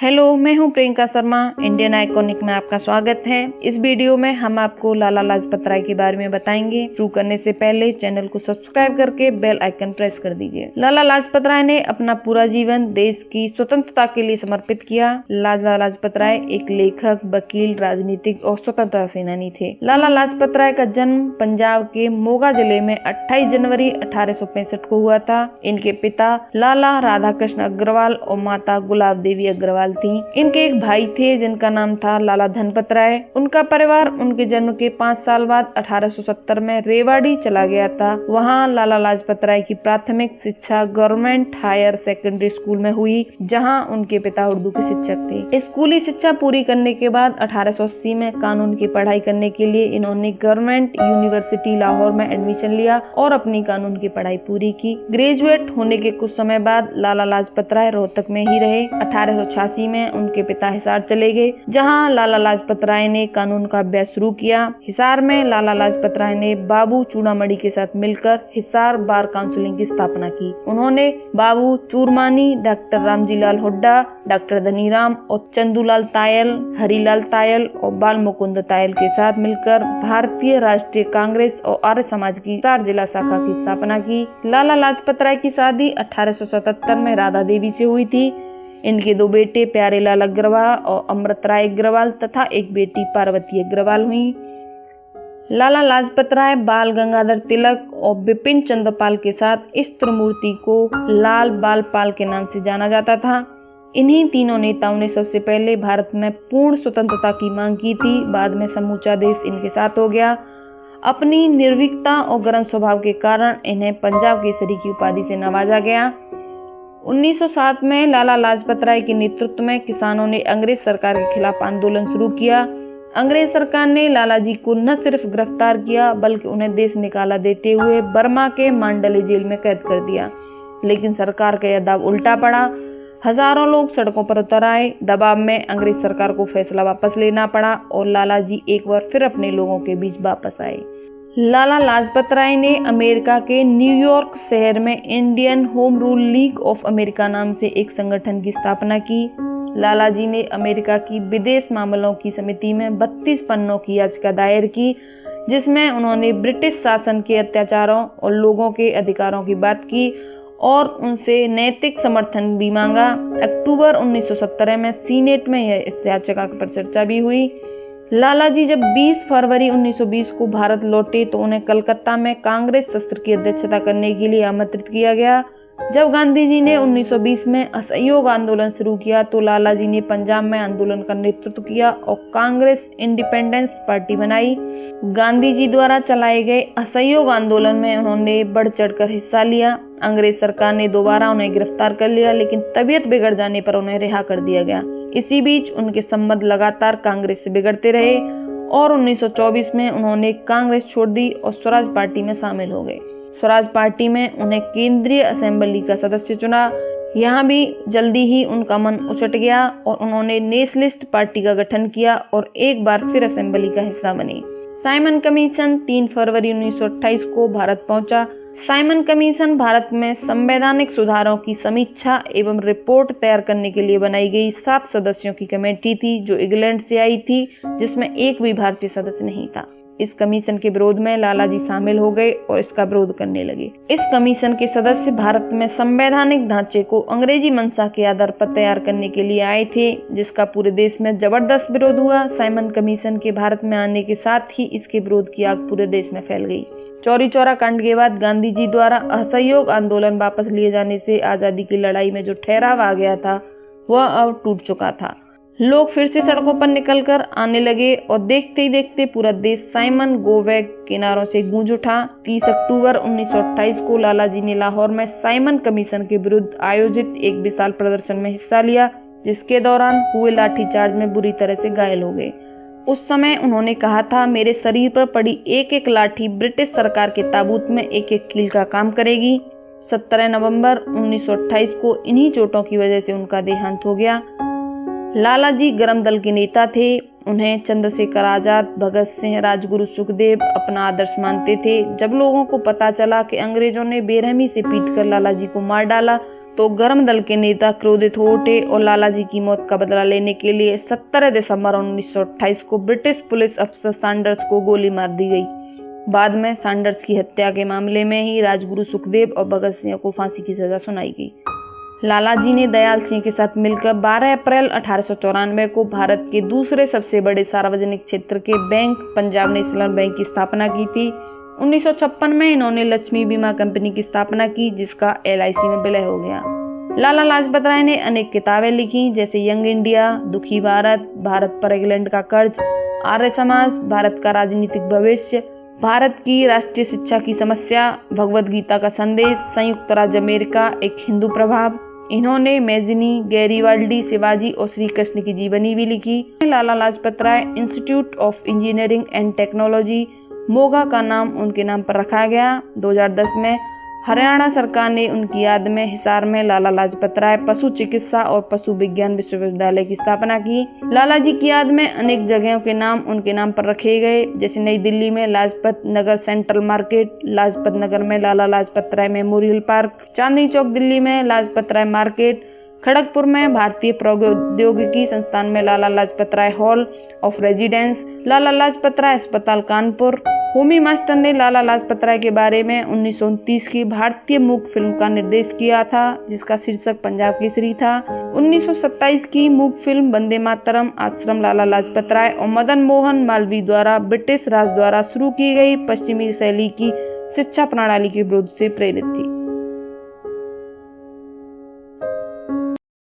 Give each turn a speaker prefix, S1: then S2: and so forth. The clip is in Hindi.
S1: हेलो, मैं हूं प्रियंका शर्मा। इंडियन आइकॉनिक में आपका स्वागत है। इस वीडियो में हम आपको लाला लाजपत राय के बारे में बताएंगे। शुरू करने से पहले चैनल को सब्सक्राइब करके बेल आइकन प्रेस कर दीजिए। लाला लाजपत राय ने अपना पूरा जीवन देश की स्वतंत्रता के लिए समर्पित किया। लाला लाजपत राय एक लेखक, वकील, राजनीतिक और स्वतंत्रता सेनानी थे। लाला लाजपत राय का जन्म पंजाब के मोगा जिले में 28 जनवरी 1865 को हुआ था। इनके पिता लाला राधाकृष्ण अग्रवाल और माता गुलाब देवी अग्रवाल थी। इनके एक भाई थे जिनका नाम था लाला धनपत राय। उनका परिवार उनके जन्म के 5 साल बाद 1870 में रेवाड़ी चला गया था। वहां लाला लाजपत राय की प्राथमिक शिक्षा गवर्नमेंट हायर सेकेंडरी स्कूल में हुई, जहां उनके पिता उर्दू के शिक्षक थे। स्कूली शिक्षा पूरी करने के बाद 1880 में कानून की पढ़ाई करने के लिए इन्होंने गवर्नमेंट यूनिवर्सिटी लाहौर में एडमिशन लिया और अपनी कानून की पढ़ाई पूरी की। ग्रेजुएट होने के कुछ समय बाद लाला लाजपत राय रोहतक में ही रहे। 1886 में उनके पिता हिसार चले गए, जहां लाला लाजपत राय ने कानून का अभ्यास शुरू किया। हिसार में लाला लाजपत राय ने बाबू चूड़ामणि के साथ मिलकर हिसार बार काउंसिलिंग की स्थापना की। उन्होंने बाबू चूड़मानी, डॉक्टर रामजीलाल हुड्डा, डॉक्टर धनीराम और चंदूलाल तायल, हरिलाल तायल और बाल मुकुंद तायल के साथ मिलकर भारतीय राष्ट्रीय कांग्रेस और आर्य समाज की हिसार जिला शाखा की स्थापना की। लाला लाजपत राय की शादी 1877 में राधा देवी से हुई थी। इनके 2 बेटे प्यारेलाल अग्रवाल और अमृत राय अग्रवाल तथा एक बेटी पार्वती अग्रवाल हुई। लाला लाजपत राय बाल गंगाधर तिलक और बिपिन चंद्र पाल के साथ इस त्रिमूर्ति को लाल बाल पाल के नाम से जाना जाता था। इन्हीं तीनों नेताओं ने सबसे पहले भारत में पूर्ण स्वतंत्रता की मांग की थी। बाद में समूचा देश इनके साथ हो गया। अपनी निर्भीकता और गर्म स्वभाव के कारण इन्हें पंजाब केसरी की उपाधि से नवाजा गया। 1907 में लाला लाजपत राय के नेतृत्व में किसानों ने अंग्रेज सरकार के खिलाफ आंदोलन शुरू किया। अंग्रेज सरकार ने लाला जी को न सिर्फ गिरफ्तार किया बल्कि उन्हें देश निकाला देते हुए बर्मा के मांडले जेल में कैद कर दिया। लेकिन सरकार का यह दाव उल्टा पड़ा। हजारों लोग सड़कों पर उतर आए। दबाव में अंग्रेज सरकार को फैसला वापस लेना पड़ा और लाला जी एक बार फिर अपने लोगों के बीच वापस आए। लाला लाजपत राय ने अमेरिका के न्यूयॉर्क शहर में Indian home rule league of America नाम से एक संगठन की स्थापना की। लाला जी ने अमेरिका की विदेश मामलों की समिति में 32 पन्नों की याचिका दायर की, जिसमें उन्होंने ब्रिटिश शासन के अत्याचारों और लोगों के अधिकारों की बात की और उनसे नैतिक समर्थन भी मांगा। अक्टूबर 1917 में सीनेट में इस याचिका पर चर्चा भी हुई। लाला जी जब 20 फरवरी 1920 को भारत लौटे तो उन्हें कलकत्ता में कांग्रेस सत्र की अध्यक्षता करने के लिए आमंत्रित किया गया। जब गांधी जी ने 1920 में असहयोग आंदोलन शुरू किया तो लाला जी ने पंजाब में आंदोलन का नेतृत्व किया और कांग्रेस इंडिपेंडेंस पार्टी बनाई। गांधी जी द्वारा चलाए गए असहयोग आंदोलन में उन्होंने बढ़ चढ़कर हिस्सा लिया। अंग्रेज सरकार ने दोबारा उन्हें गिरफ्तार कर लिया, लेकिन तबीयत बिगड़ जाने पर उन्हें रिहा कर दिया गया। इसी बीच उनके संबंध लगातार कांग्रेस से बिगड़ते रहे और 1924 में उन्होंने कांग्रेस छोड़ दी और स्वराज पार्टी में शामिल हो गए। स्वराज पार्टी में उन्हें केंद्रीय असेंबली का सदस्य चुना। यहाँ भी जल्दी ही उनका मन उचट गया और उन्होंने नेशनलिस्ट पार्टी का गठन किया और एक बार फिर असेंबली का हिस्सा बने। साइमन कमीशन 3 फरवरी 1928 को भारत पहुंचा। साइमन कमीशन भारत में संवैधानिक सुधारों की समीक्षा एवं रिपोर्ट तैयार करने के लिए बनाई गई 7 सदस्यों की कमेटी थी, जो इंग्लैंड से आई थी, जिसमें एक भी भारतीय सदस्य नहीं था। इस कमीशन के विरोध में लाला जी शामिल हो गए और इसका विरोध करने लगे। इस कमीशन के सदस्य भारत में संवैधानिक ढांचे को अंग्रेजी मंशा के आधार पर तैयार करने के लिए आए थे, जिसका पूरे देश में जबरदस्त विरोध हुआ। साइमन कमीशन के भारत में आने के साथ ही इसके विरोध की आग पूरे देश में फैल गई। चौरी चौरा कांड के बाद गांधी जी द्वारा असहयोग आंदोलन वापस लिए जाने से आजादी की लड़ाई में जो ठहराव आ गया था वह अब टूट चुका था। लोग फिर से सड़कों पर निकलकर आने लगे और देखते ही देखते पूरा देश साइमन गो बैक के नारों से गूंज उठा। 30 अक्टूबर 1928 को लाला जी ने लाहौर में साइमन कमीशन के विरुद्ध आयोजित एक विशाल प्रदर्शन में हिस्सा लिया, जिसके दौरान हुए लाठीचार्ज में बुरी तरह से घायल हो गए। उस समय उन्होंने कहा था, मेरे शरीर पर पड़ी एक एक लाठी ब्रिटिश सरकार के ताबूत में एक एक कील का काम करेगी। 17 नवंबर 1928 को इन्हीं चोटों की वजह से उनका देहांत हो गया। लाला जी गरम दल के नेता थे। उन्हें चंद्रशेखर आजाद, भगत सिंह, राजगुरु सुखदेव अपना आदर्श मानते थे। जब लोगों को पता चला कि अंग्रेजों ने बेरहमी से पीटकर लाला जी को मार डाला तो गर्म दल के नेता क्रोधित हो उठे और लाला जी की मौत का बदला लेने के लिए 17 दिसंबर 1928 को ब्रिटिश पुलिस अफसर सैंडर्स को गोली मार दी गई। बाद में सैंडर्स की हत्या के मामले में ही राजगुरु सुखदेव और भगत सिंह को फांसी की सजा सुनाई गई। लाला जी ने दयाल सिंह के साथ मिलकर 12 अप्रैल 1894 को भारत के दूसरे सबसे बड़े सार्वजनिक क्षेत्र के बैंक पंजाब नेशनल बैंक की स्थापना की थी। 1956 में इन्होंने लक्ष्मी बीमा कंपनी की स्थापना की, जिसका LIC में विलय हो गया। लाला लाजपत राय ने अनेक किताबें लिखी, जैसे यंग इंडिया, दुखी भारत, भारत पर इंग्लैंड का कर्ज, आर्य समाज, भारत का राजनीतिक भविष्य, भारत की राष्ट्रीय शिक्षा की समस्या, भगवद गीता का संदेश, संयुक्त राज्य अमेरिका, एक हिंदू प्रभाव। इन्होंने मैजिनी, गैरीवाल्डी, शिवाजी और श्री कृष्ण की जीवनी भी लिखी। Lala Lajpat Rai Institute of Engineering and Technology Moga का नाम उनके नाम पर रखा गया। 2010 में हरियाणा सरकार ने उनकी याद में हिसार में लाला लाजपत राय पशु चिकित्सा और पशु विज्ञान विश्वविद्यालय की स्थापना की। लाला जी की याद में अनेक जगहों के नाम उनके नाम पर रखे गए, जैसे नई दिल्ली में लाजपत नगर सेंट्रल मार्केट, लाजपत नगर में लाला लाजपत राय मेमोरियल पार्क, चांदनी चौक दिल्ली में लाजपत राय मार्केट, खड़गपुर में भारतीय प्रौद्योगिकी संस्थान में लाला लाजपत राय हॉल ऑफ रेजिडेंस, लाला लाजपत राय अस्पताल कानपुर। होमी मास्टर ने लाला लाजपत राय के बारे में 1929 की भारतीय मूक फिल्म का निर्देश किया था, जिसका शीर्षक पंजाब केसरी था। 1927 की मूक फिल्म वंदे मातरम आश्रम लाला लाजपत राय और मदन मोहन मालवीय द्वारा ब्रिटिश राज द्वारा शुरू की गई पश्चिमी शैली की शिक्षा प्रणाली के विरोध से प्रेरित थी।